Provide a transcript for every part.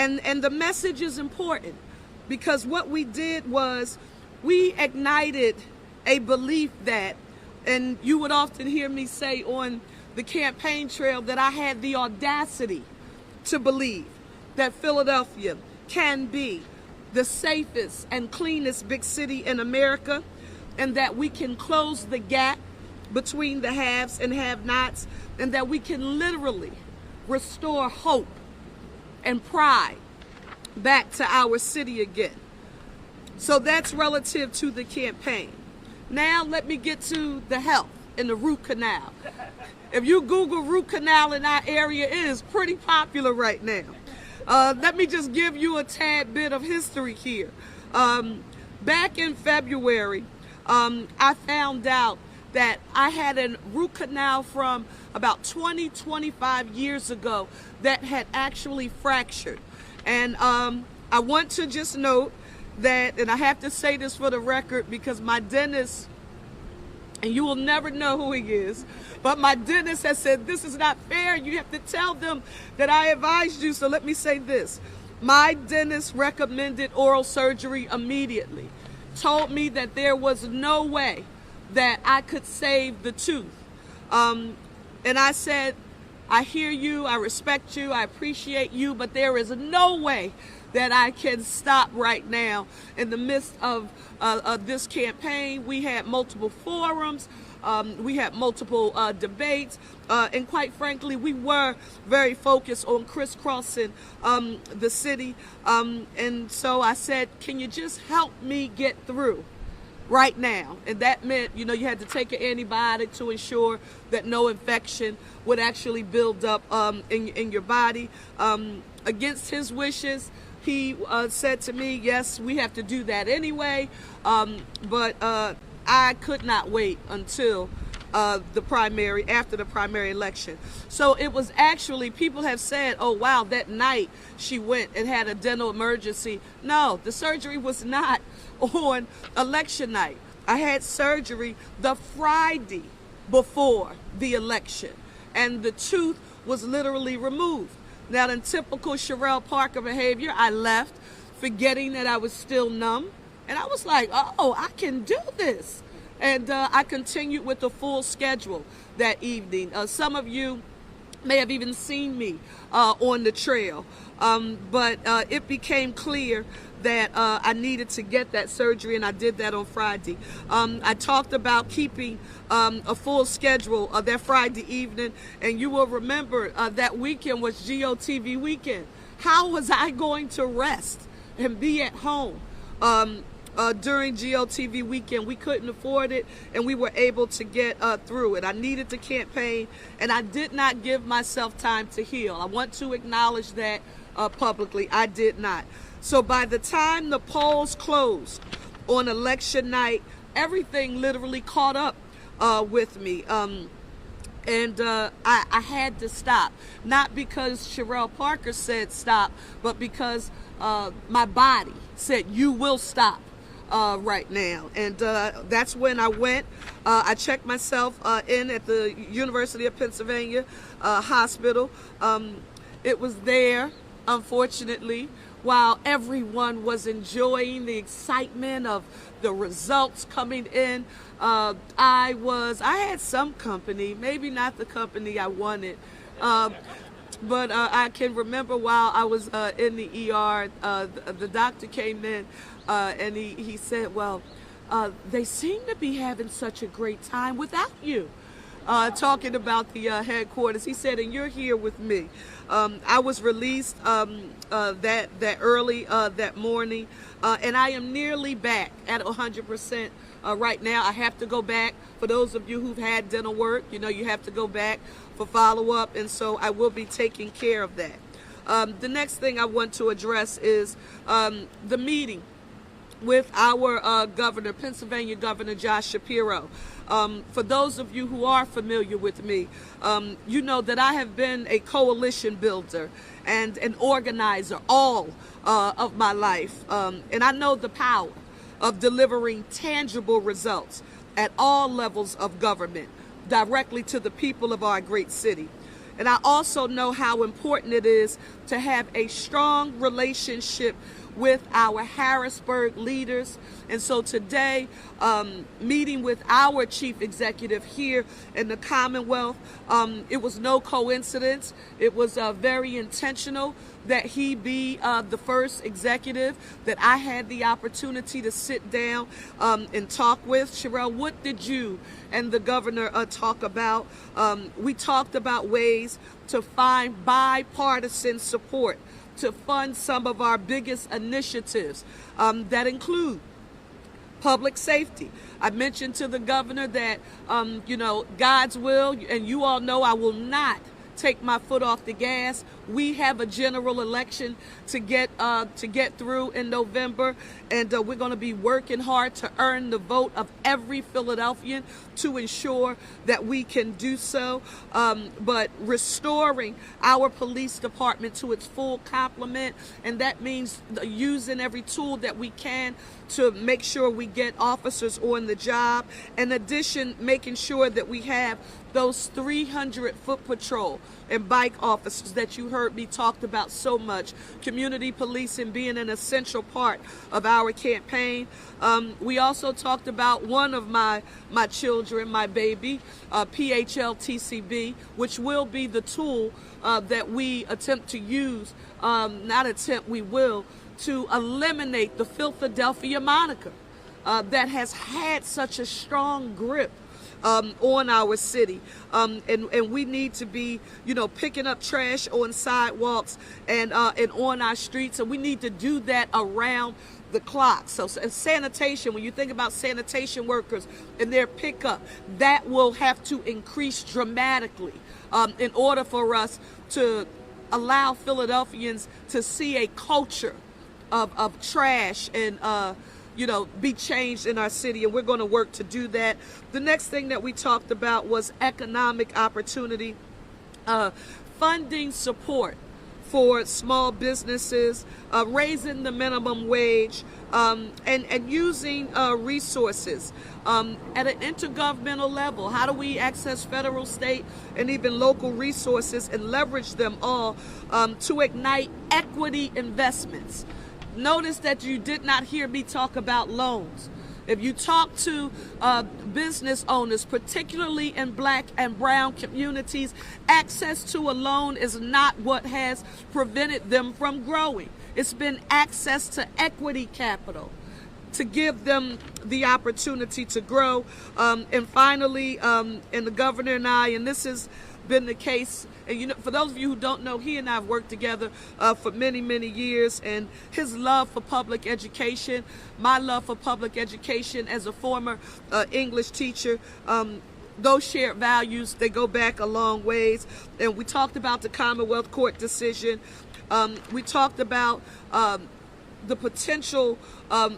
And the message is important because what we did was we ignited a belief that, and you would often hear me say on the campaign trail, that I had the audacity to believe that Philadelphia can be the safest and cleanest big city in America, and that we can close the gap between the haves and have-nots, and that we can literally restore hope and pride back to our city again. So that's relative to the campaign. Now let me get to the health and the root canal. If you Google root canal in our area, it is pretty popular right now. Let me just give you a tad bit of history here. Back in February, I found out that I had a root canal from about 25 years ago that had actually fractured. And I want to just note that, and I have to say this for the record because my dentist, and you will never know who he is, but my dentist has said, this is not fair. You have to tell them that I advised you. So let me say this. My dentist recommended oral surgery immediately, told me that there was no way that I could save the tooth. And I said, I hear you, I respect you, I appreciate you, but there is no way that I can stop right now. In the midst of this campaign, we had multiple forums, we had multiple debates, and quite frankly, we were very focused on crisscrossing the city. And so I said, can you just help me get through right now? And that meant, you had to take an antibiotic to ensure that no infection would actually build up in your body. Against his wishes, he said to me, yes, we have to do that anyway, but I could not wait until after the primary election. So it was actually, people have said, oh wow, that night she went and had a dental emergency. No, the surgery was not on election night. I had surgery the Friday before the election, and the tooth was literally removed. Now, in typical Cherelle Parker behavior, I left forgetting that I was still numb. And I was like, oh, I can do this. And I continued with the full schedule that evening. Some of you may have even seen me on the trail. But it became clear that I needed to get that surgery, and I did that on Friday. I talked about keeping a full schedule that Friday evening, and you will remember that weekend was GOTV weekend. How was I going to rest and be at home during GOTV weekend? We couldn't afford it, and we were able to get through it. I needed to campaign, and I did not give myself time to heal. I want to acknowledge that publicly. I did not. So by the time the polls closed on election night, everything literally caught up with me. And I had to stop. Not because Cherelle Parker said stop, but because my body said, you will stop right now. And that's when I went. I checked myself in at the University of Pennsylvania hospital. It was there, unfortunately, while everyone was enjoying the excitement of the results coming in. I had some company, maybe not the company I wanted, but I can remember while I was in the ER, the doctor came in and he said, well, they seem to be having such a great time without you. Talking about the headquarters. He said, and you're here with me. I was released that early that morning, and I am nearly back at 100% right now. I have to go back. For those of you who've had dental work, you have to go back for follow-up, and so I will be taking care of that. The next thing I want to address is the meeting with our governor, Pennsylvania Governor Josh Shapiro. For those of you who are familiar with me, you know that I have been a coalition builder and an organizer all of my life. And I know the power of delivering tangible results at all levels of government directly to the people of our great city. And I also know how important it is to have a strong relationship with our Harrisburg leaders. And so today, meeting with our chief executive here in the Commonwealth, it was no coincidence. It was very intentional that he be the first executive that I had the opportunity to sit down and talk with. Cherelle, what did you and the governor talk about? We talked about ways to find bipartisan support to fund some of our biggest initiatives that include public safety. I mentioned to the governor that, God's will, and you all know I will not take my foot off the gas. We have a general election to get through in November, and we're going to be working hard to earn the vote of every Philadelphian to ensure that we can do so. But restoring our police department to its full complement, and that means using every tool that we can to make sure we get officers on the job. In addition, making sure that we have those 300 foot patrol and bike officers that you heard me talk about so much. Community policing being an essential part of our campaign. We also talked about one of my children, my baby, PHLTCB, which will be the tool that we attempt to use, we will, to eliminate the Philadelphia moniker that has had such a strong grip on our city, and we need to be, picking up trash on sidewalks and on our streets, and we need to do that around the clock. So sanitation, when you think about sanitation workers and their pickup, that will have to increase dramatically in order for us to allow Philadelphians to see a culture of trash and be changed in our city, and we're going to work to do that. The next thing that we talked about was economic opportunity, funding support for small businesses, raising the minimum wage, and using resources at an intergovernmental level. How do we access federal, state, and even local resources and leverage them all to ignite equity investments? Notice that you did not hear me talk about loans. If you talk to business owners, particularly in Black and brown communities, access to a loan is not what has prevented them from growing. It's been access to equity capital to give them the opportunity to grow. And finally, and the governor and I, and this has been the case, and for those of you who don't know, he and I have worked together for many, many years, and his love for public education, my love for public education as a former English teacher, those shared values, they go back a long ways. And we talked about the Commonwealth Court decision. We talked about the potential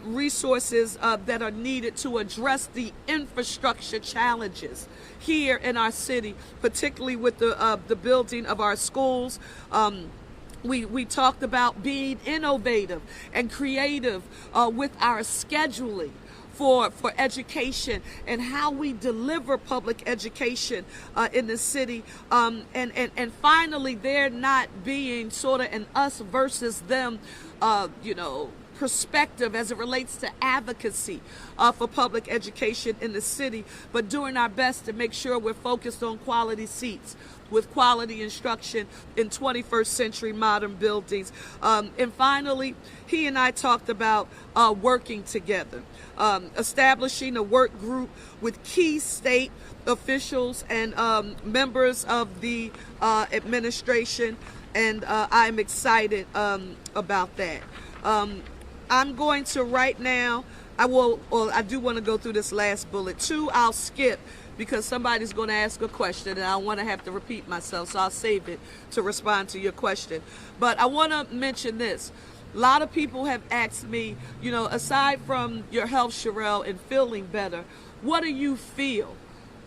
resources that are needed to address the infrastructure challenges here in our city, particularly with the building of our schools. We talked about being innovative and creative with our scheduling for education and how we deliver public education in the city. And finally, there not being sort of an us versus them, perspective as it relates to advocacy for public education in the city, but doing our best to make sure we're focused on quality seats with quality instruction in 21st century modern buildings. And finally, he and I talked about working together, establishing a work group with key state officials and members of the administration, and I'm excited about that. I'm going to right now, I do want to go through this last bullet. 2, I'll skip because somebody's going to ask a question and I don't want to have to repeat myself, so I'll save it to respond to your question. But I want to mention this. A lot of people have asked me, aside from your health, Cherelle, and feeling better, what do you feel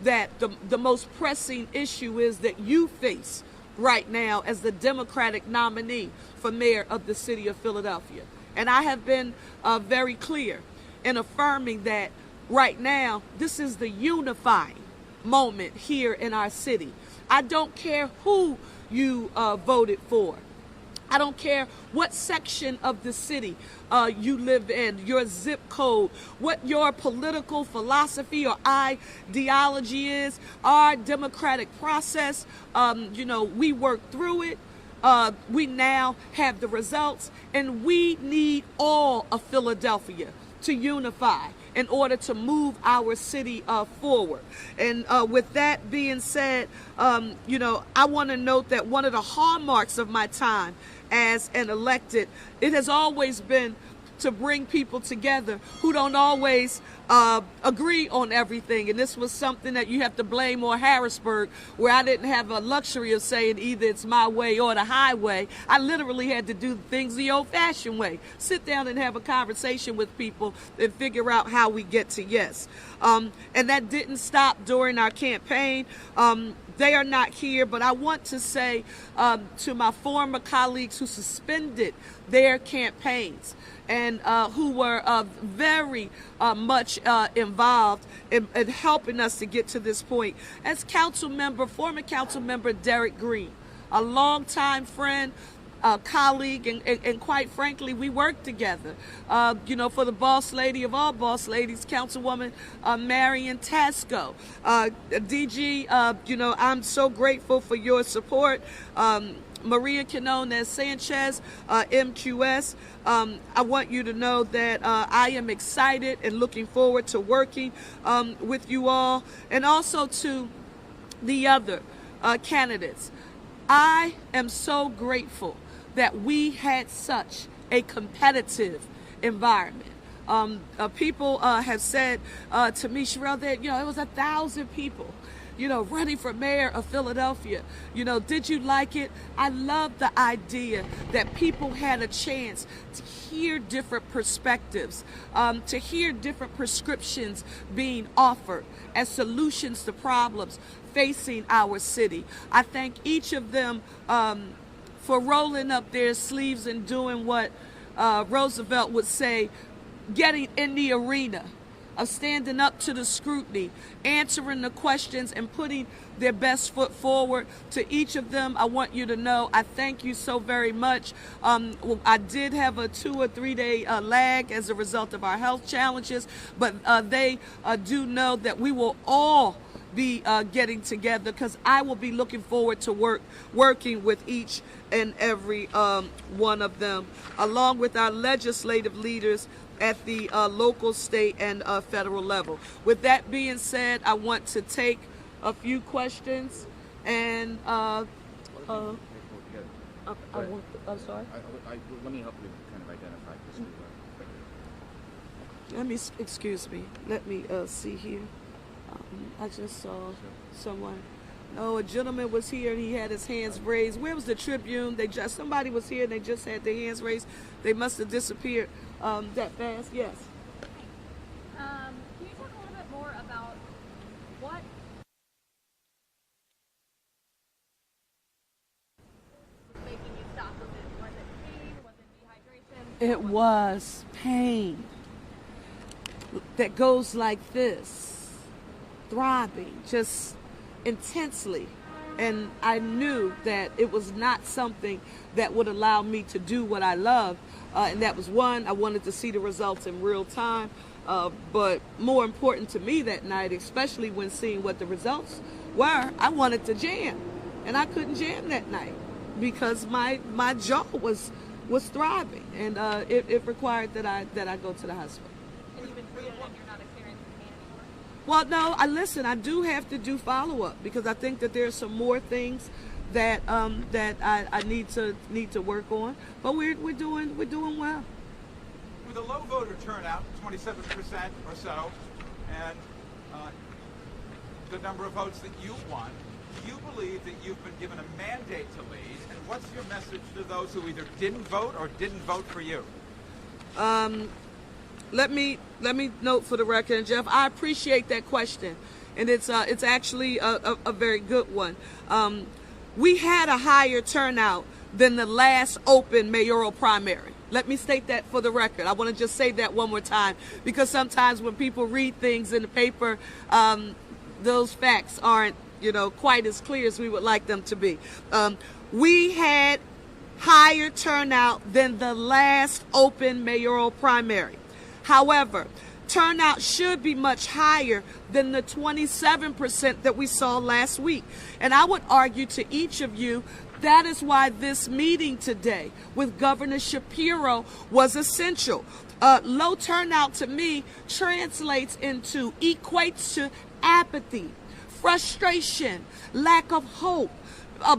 that the most pressing issue is that you face right now as the Democratic nominee for mayor of the city of Philadelphia? And I have been very clear in affirming that right now, this is the unifying moment here in our city. I don't care who you voted for. I don't care what section of the city you live in, your zip code, what your political philosophy or ideology is. Our democratic process, we work through it. We now have the results, and we need all of Philadelphia to unify in order to move our city forward. And with that being said, I want to note that one of the hallmarks of my time as an elected, it has always been to bring people together who don't always agree on everything. And this was something that you have to blame on Harrisburg, where I didn't have a luxury of saying either it's my way or the highway. I literally had to do things the old-fashioned way. Sit down and have a conversation with people and figure out how we get to yes. And that didn't stop during our campaign. They are not here, but I want to say to my former colleagues who suspended their campaigns and who were very much involved in helping us to get to this point. As former council member Derek Green, a longtime friend, colleague, and quite frankly, we worked together. For the boss lady of all boss ladies, Councilwoman Marion Tasco. DG, I'm so grateful for your support. Maria Quinones Sanchez, MQS, I want you to know that I am excited and looking forward to working with you all, and also to the other candidates. I am so grateful that we had such a competitive environment. People have said to me, Cherelle, that it was 1,000 people running for mayor of Philadelphia. Did you like it? I love the idea that people had a chance to hear different perspectives, to hear different prescriptions being offered as solutions to problems facing our city. I thank each of them for rolling up their sleeves and doing what Roosevelt would say, getting in the arena, of standing up to the scrutiny, answering the questions, and putting their best foot forward. To each of them, I want you to know I thank you so very much. I did have a 2 or 3 day lag as a result of our health challenges, but they do know that we will all be getting together, because I will be looking forward to working with each and every one of them, along with our legislative leaders at the local, state, and federal level. With that being said, I want to take a few questions, and I'm sorry? Let me help you kind of identify this. Excuse me, let me see here. I just saw someone. No, a gentleman was here and he had his hands raised. Where was the Tribune? Somebody was here and they just had their hands raised. They must have disappeared that fast. Yes. Can you talk a little bit more about what was making you stop? Was it pain? Was it dehydration? It was pain that goes like this. Throbbing, just intensely, and I knew that it was not something that would allow me to do what I love, and that was one, I wanted to see the results in real time, but more important to me that night, especially when seeing what the results were, I wanted to jam, and I couldn't jam that night because my jaw was throbbing, and it required that I go to the hospital. And you've been treated and you're not experiencing pain anymore? Well, no, I do have to do follow-up, because I think that there's some more things that I need to work on. But we're doing well. With a low voter turnout, 27% or so, and the number of votes that you won, do you believe that you've been given a mandate to lead? And what's your message to those who either didn't vote or didn't vote for you? Let me note for the record, and Jeff, I appreciate that question, and it's actually a very good one. We had a higher turnout than the last open mayoral primary. Let me state that for the record. I want to just say that one more time, because sometimes when people read things in the paper, those facts aren't quite as clear as we would like them to be. We had higher turnout than the last open mayoral primary. However, turnout should be much higher than the 27% that we saw last week. And I would argue to each of you, that is why this meeting today with Governor Shapiro was essential. Low turnout to me equates to apathy, frustration, lack of hope,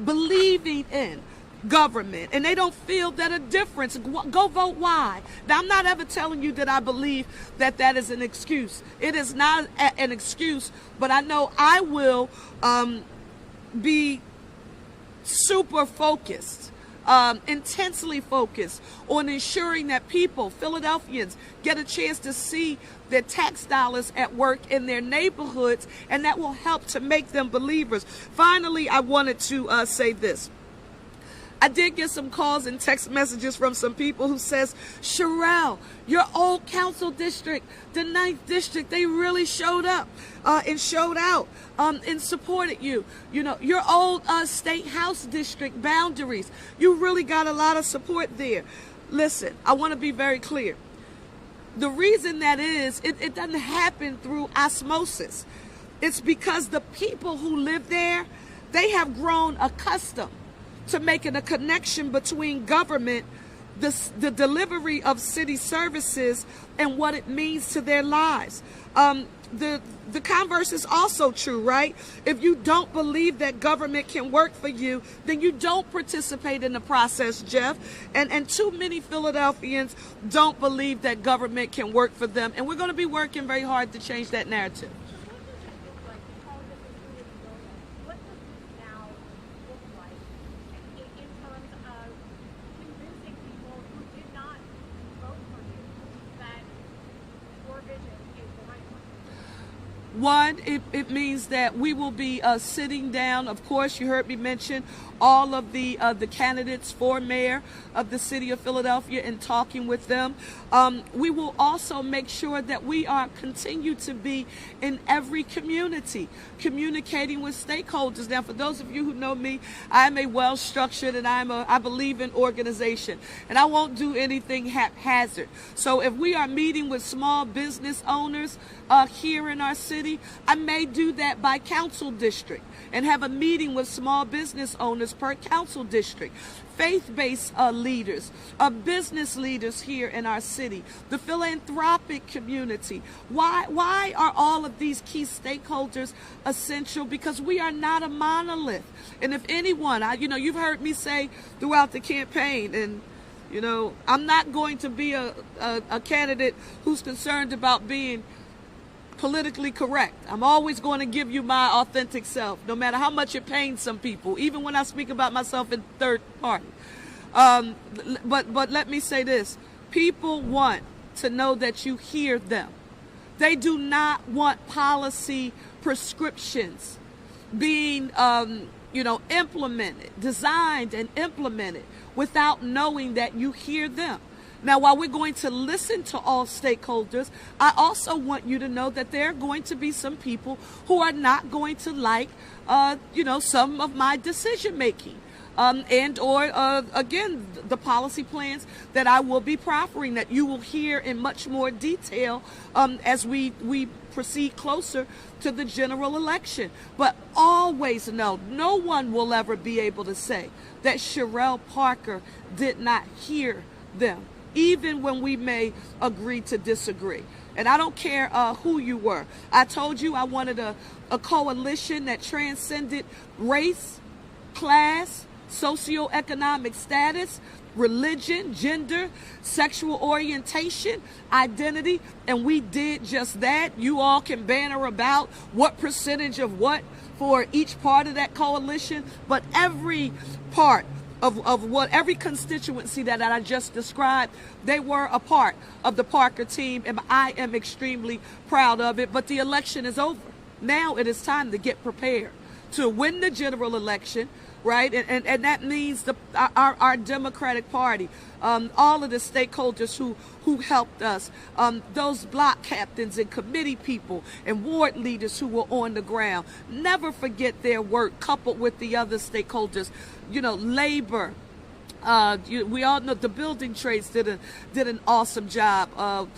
believing in government, and they don't feel that a difference. Go vote why. Now, I'm not ever telling you that I believe that that is an excuse. It is not an excuse, but I know I will be super focused, intensely focused on ensuring that people, Philadelphians, get a chance to see their tax dollars at work in their neighborhoods, and that will help to make them believers. Finally, I wanted to say this. I did get some calls and text messages from some people who says, Cherelle, your old council district, the 9th district, they really showed up and showed out and supported you. You know, your old state house district boundaries, you really got a lot of support there. Listen, I want to be very clear. The reason that is, it doesn't happen through osmosis. It's because the people who live there, they have grown accustomed to making a connection between government, the delivery of city services, and what it means to their lives. The converse is also true, right? If you don't believe that government can work for you, then you don't participate in the process, Jeff. And too many Philadelphians don't believe that government can work for them. And we're going to be working very hard to change that narrative. One, it means that we will be sitting down. Of course, you heard me mention all of the candidates for mayor of the city of Philadelphia and talking with them. We will also make sure that we are continue to be in every community, communicating with stakeholders. Now, for those of you who know me, I'm a well-structured and I believe in organization, and I won't do anything haphazard. So if we are meeting with small business owners here in our city, I may do that by council district and have a meeting with small business owners per council district, faith-based leaders, business leaders here in our city, the philanthropic community. Why are all of these key stakeholders essential? Because we are not a monolith. And if anyone, you've heard me say throughout the campaign, and I'm not going to be a candidate who's concerned about being politically correct. I'm always going to give you my authentic self, no matter how much it pains some people, even when I speak about myself in third party. But let me say this. People want to know that you hear them. They do not want policy prescriptions being implemented, designed and implemented without knowing that you hear them. Now, while we're going to listen to all stakeholders, I also want you to know that there are going to be some people who are not going to like, some of my decision making. Again, the policy plans that I will be proffering that you will hear in much more detail as we proceed closer to the general election. But always know, no one will ever be able to say that Cherelle Parker did not hear them, even when we may agree to disagree. And I don't care who you were. I told you I wanted a coalition that transcended race, class, socioeconomic status, religion, gender, sexual orientation, identity, and we did just that. You all can banner about what percentage of what for each part of that coalition, but every part of what every constituency that I just described, they were a part of the Parker team, and I am extremely proud of it. But the election is over. Now it is time to get prepared to win the general election, right? And that means our Democratic Party, all of the stakeholders who helped us, those block captains and committee people and ward leaders who were on the ground. Never forget their work, coupled with the other stakeholders, labor, We all know the building trades did an awesome job.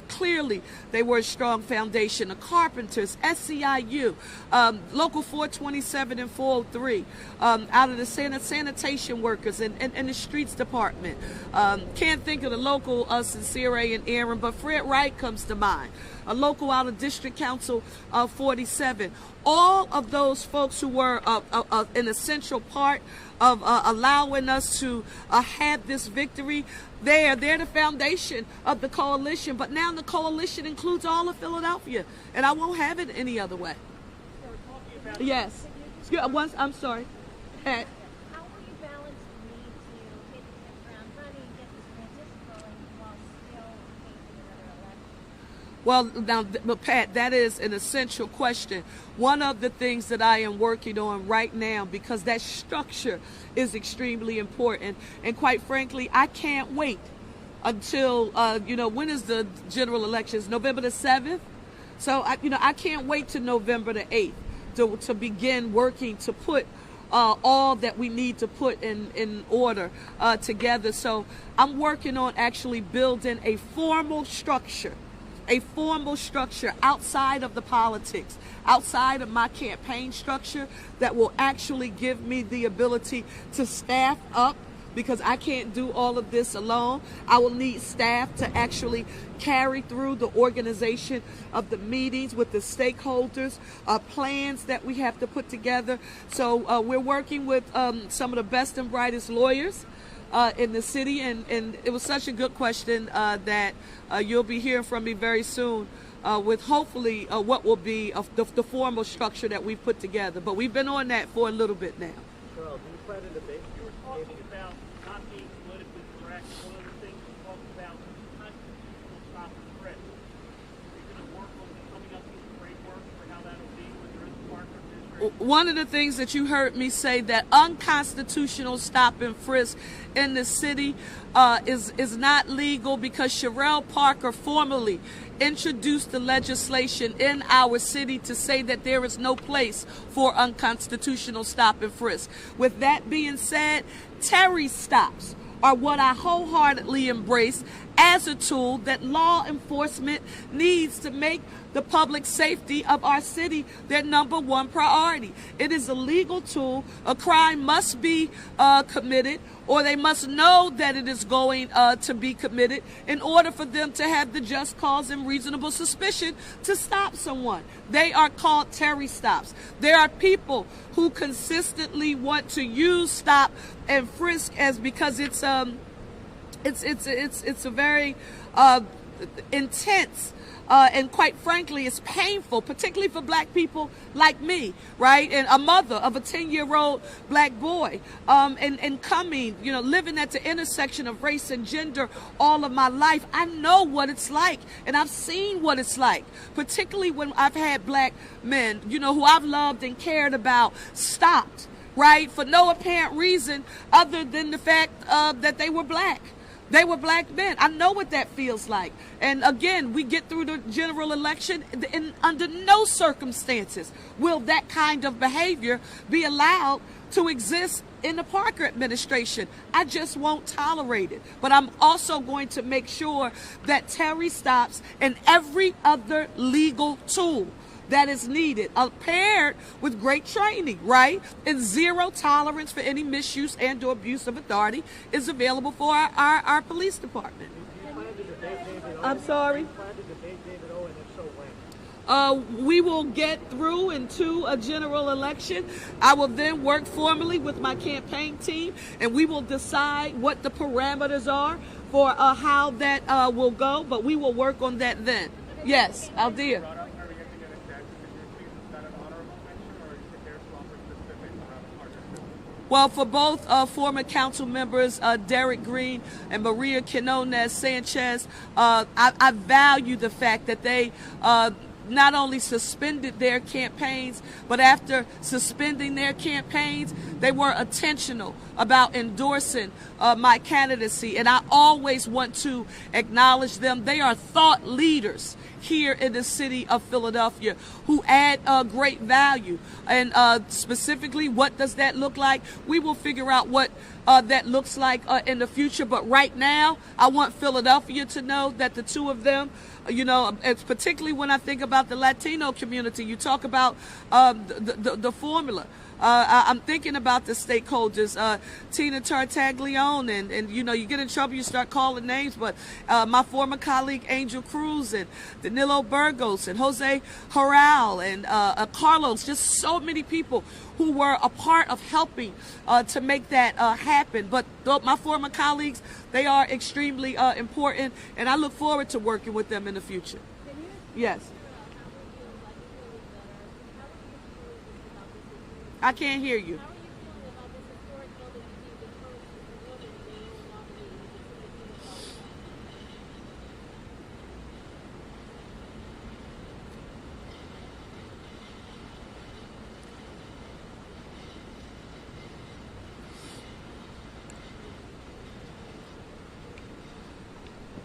Clearly, they were a strong foundation. The carpenters, SCIU, Local 427 and 403, out of the sanitation workers and the streets department. Can't think of the local Sincere and Aaron, but Fred Wright comes to mind. A local out of District Council 47. All of those folks who were an essential part of allowing us to have this victory, they're the foundation of the coalition. But now the coalition includes all of Philadelphia, and I won't have it any other way. Yes. I'm sorry. Pat. How will you balance the need to hit the ground running and get this transition going while still facing another election? Well, now, Pat, that is an essential question. One of the things that I am working on right now, because that structure is extremely important, and quite frankly, I can't wait until, when is the general elections? November the 7th? So, I can't wait to November the 8th to begin working to put all that we need to put in order together. So I'm working on actually building a formal structure outside of the politics, outside of my campaign structure, that will actually give me the ability to staff up, because I can't do all of this alone. I will need staff to actually carry through the organization of the meetings with the stakeholders, plans that we have to put together. So we're working with some of the best and brightest lawyers in the city, and it was such a good question that you'll be hearing from me very soon with hopefully what will be the formal structure that we've put together. But we've been on that for a little bit now. Cherelle, do you plan to debate? You were talking about not being politically correct. One of the things you talked about was constitutional stop and frisk. Are you going to work on coming up with a framework for how that will be when there is a Parker administration? One of the things that you heard me say, that unconstitutional stop and frisk in the city is not legal, because Cherelle Parker formally introduced the legislation in our city to say that there is no place for unconstitutional stop and frisk. With that being said, Terry stops are what I wholeheartedly embrace as a tool that law enforcement needs to make the public safety of our city their number one priority. It is a legal tool. A crime must be committed, or they must know that it is going to be committed in order for them to have the just cause and reasonable suspicion to stop someone. They are called Terry stops. There are people who consistently want to use stop and frisk as because it's a very intense and quite frankly, it's painful, particularly for black people like me, right? And a mother of a 10-year-old black boy, and coming, living at the intersection of race and gender all of my life. I know what it's like, and I've seen what it's like, particularly when I've had black men, who I've loved and cared about, stopped, right, for no apparent reason other than the fact that they were black. They were black men. I know what that feels like. And again, we get through the general election, and under no circumstances will that kind of behavior be allowed to exist in the Parker administration. I just won't tolerate it. But I'm also going to make sure that Terry stops and every other legal tool that is needed, paired with great training, right? And zero tolerance for any misuse and or abuse of authority is available for our police department. I'm sorry? We will get through into a general election. I will then work formally with my campaign team, and we will decide what the parameters are for how that will go, but we will work on that then. Yes, Aldia. Well, for both former council members, Derek Green and Maria Quinones Sanchez, I value the fact that they not only suspended their campaigns, but after suspending their campaigns, they were intentional about endorsing my candidacy. And I always want to acknowledge them. They are thought leaders here in the city of Philadelphia who add great value. And specifically, what does that look like? We will figure out what that looks like in the future. But right now, I want Philadelphia to know that the two of them, it's particularly when I think about the Latino community, you talk about the formula. I'm thinking about the stakeholders, Tina Tartaglione, and you get in trouble, you start calling names, but my former colleague Angel Cruz and Danilo Burgos and Jose Joral and Carlos, just so many people who were a part of helping to make that happen. But my former colleagues, they are extremely important, and I look forward to working with them in the future. Yes. I can't hear you.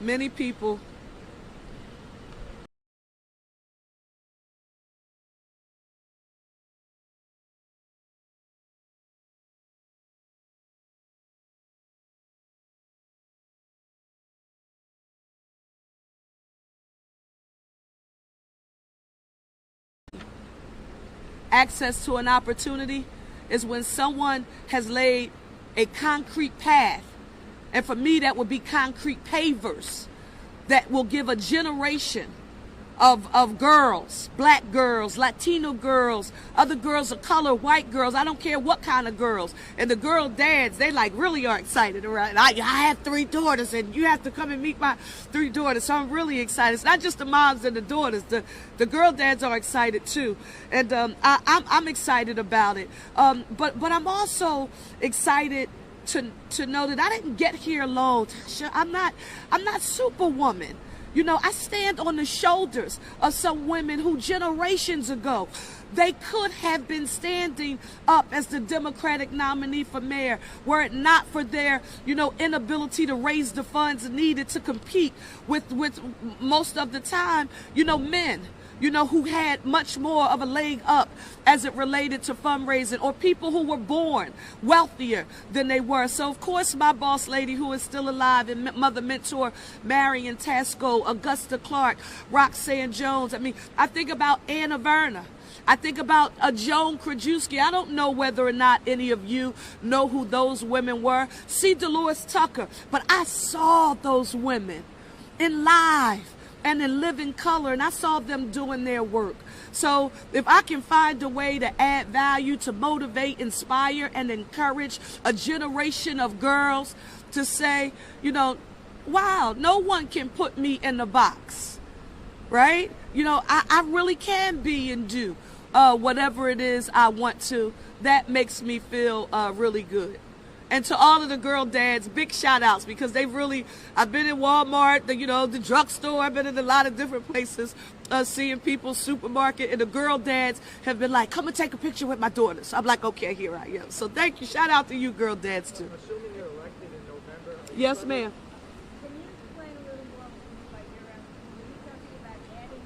Many people access to an opportunity is when someone has laid a concrete path. And for me, that would be concrete pavers that will give a generation of girls, black girls, Latino girls, other girls of color, white girls, I don't care what kind of girls. And the girl dads, they really are excited, right? I have 3 daughters and you have to come and meet my 3 daughters. So I'm really excited. It's not just the moms and the daughters. The girl dads are excited too. And I'm excited about it. But I'm also excited to know that I didn't get here alone. I'm not Superwoman. I stand on the shoulders of some women who generations ago, they could have been standing up as the Democratic nominee for mayor were it not for their, inability to raise the funds needed to compete with most of the time, men. Who had much more of a leg up as it related to fundraising, or people who were born wealthier than they were. So, of course, my boss lady who is still alive and mother mentor, Marion Tasco, Augusta Clark, Roxanne Jones. I think about Anna Verna. I think about Joan Krajewski. I don't know whether or not any of you know who those women were. C. Dolores Tucker. But I saw those women in live and in living color, and I saw them doing their work. So if I can find a way to add value, to motivate, inspire, and encourage a generation of girls to say, wow, no one can put me in the box, right? I really can be and do whatever it is I want to. That makes me feel really good. And to all of the girl dads, big shout outs, because I've been in Walmart, the drugstore, I've been in a lot of different places, seeing people's supermarket, and the girl dads have been like, come and take a picture with my daughters. I'm like, okay, here I am. So thank you. Shout out to you girl dads too. Assuming you're elected in November. Yes, ma'am. Can you explain a little more by your were you talking about adding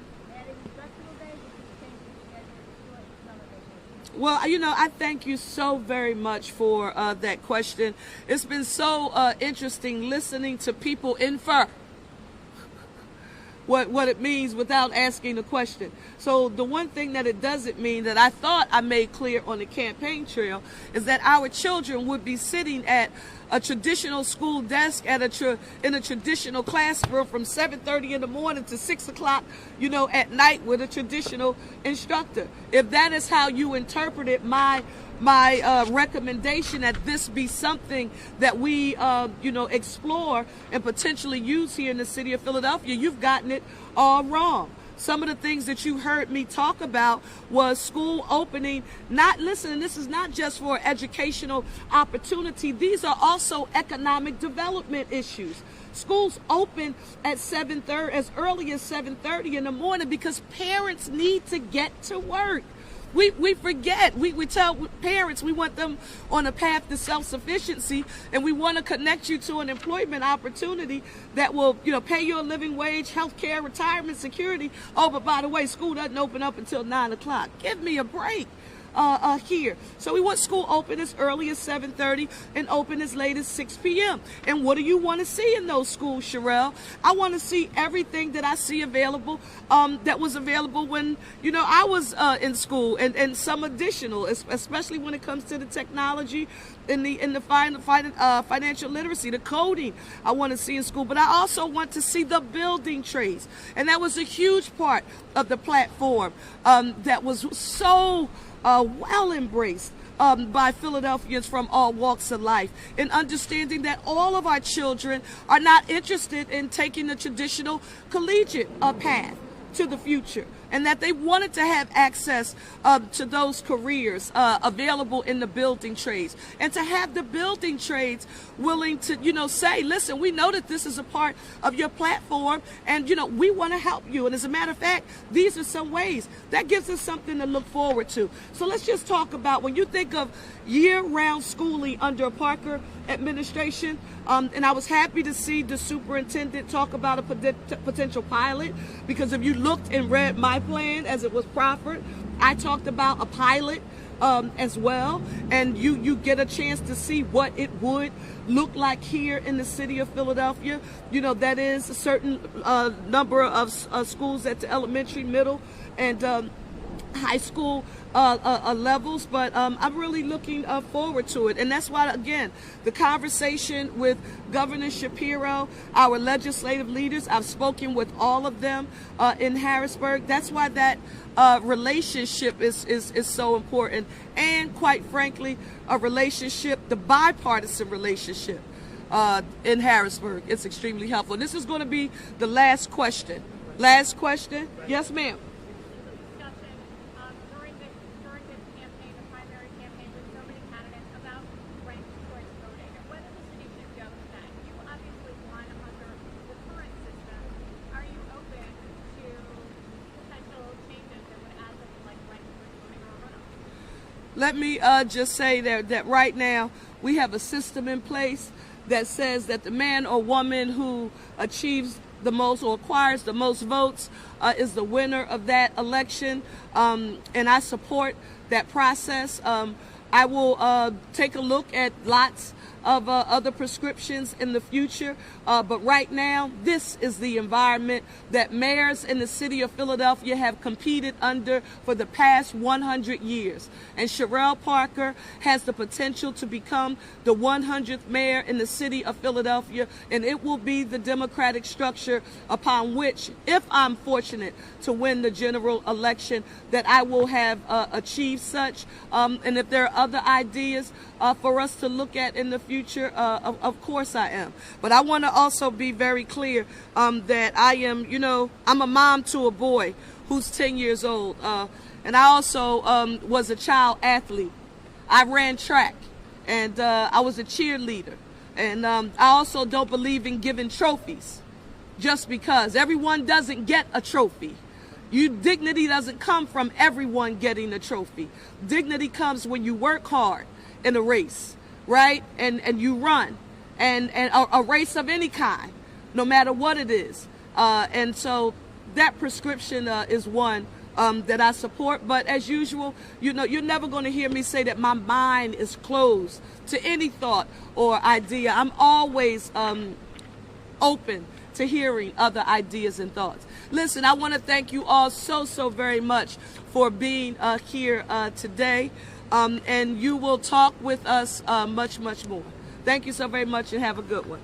flexible days, or just changing the schedule to shorten summer vacation? Well, I thank you so very much for that question. It's been so interesting listening to people infer what it means without asking the question. So the one thing that it doesn't mean that I thought I made clear on the campaign trail is that our children would be sitting at a traditional school desk in a traditional classroom from 7:30 in the morning to 6 o'clock, at night with a traditional instructor. If that is how you interpreted my recommendation that this be something that we, explore and potentially use here in the city of Philadelphia, you've gotten it all wrong. Some of the things that you heard me talk about was school opening. This is not just for educational opportunity. These are also economic development issues. Schools open at 7:30, as early as 7:30 in the morning, because parents need to get to work. We forget. We tell parents we want them on a path to self-sufficiency, and we want to connect you to an employment opportunity that will, pay you a living wage, health care, retirement, security. Oh, but by the way, school doesn't open up until 9 o'clock. Give me a break. here. So we want school open as early as 7:30 and open as late as 6 p.m. And what do you want to see in those schools, Cherelle? I want to see everything that I see available, that was available when, you know, I was in school, and some additional, especially when it comes to the technology, in the financial literacy, the coding I want to see in school. But I also want to see the building trades. And that was a huge part of the platform that was so well embraced by Philadelphians from all walks of life, in understanding that all of our children are not interested in taking the traditional collegiate path to the future, and that they wanted to have access to those careers available in the building trades, and to have the building trades willing to, you know, say, listen, we know that this is a part of your platform, and, you know, we want to help you. And as a matter of fact, these are some ways that gives us something to look forward to. So let's just talk about, when you think of year-round schooling under a Parker administration, and I was happy to see the superintendent talk about a potential pilot, because if you looked and read my plan as it was proffered, I talked about a pilot as well, and you get a chance to see what it would look like here in the city of Philadelphia. You know, that is a certain number of schools at the elementary, middle, and high school levels, but I'm really looking forward to it. And that's why, again, the conversation with Governor Shapiro, our legislative leaders, I've spoken with all of them in Harrisburg. That's why that relationship is so important. And quite frankly, a relationship, the bipartisan relationship in Harrisburg, it's extremely helpful. This is going to be the last question. Last question? Yes, ma'am. Let me just say that right now we have a system in place that says that the man or woman who achieves the most or acquires the most votes is the winner of that election, and I support that process. I will take a look at lots of other prescriptions in the future, but right now this is the environment that mayors in the city of Philadelphia have competed under for the past 100 years. And Cherelle Parker has the potential to become the 100th mayor in the city of Philadelphia, and it will be the democratic structure upon which, if I'm fortunate to win the general election, that I will have achieved such. And if there are other ideas for us to look at in the future, of course I am. But I want to also be very clear that I am, you know, I'm a mom to a boy who's 10 years old. And I also was a child athlete. I ran track, and I was a cheerleader. And I also don't believe in giving trophies just because. Everyone doesn't get a trophy. Dignity doesn't come from everyone getting a trophy. Dignity comes when you work hard in a race, right? And you run, and a race of any kind, no matter what it is. And so that prescription is one that I support. But as usual, you know, you're never going to hear me say that my mind is closed to any thought or idea. I'm always open to hearing other ideas and thoughts. Listen, I want to thank you all so very much for being here today. And you will talk with us much more. Thank you so very much, and have a good one.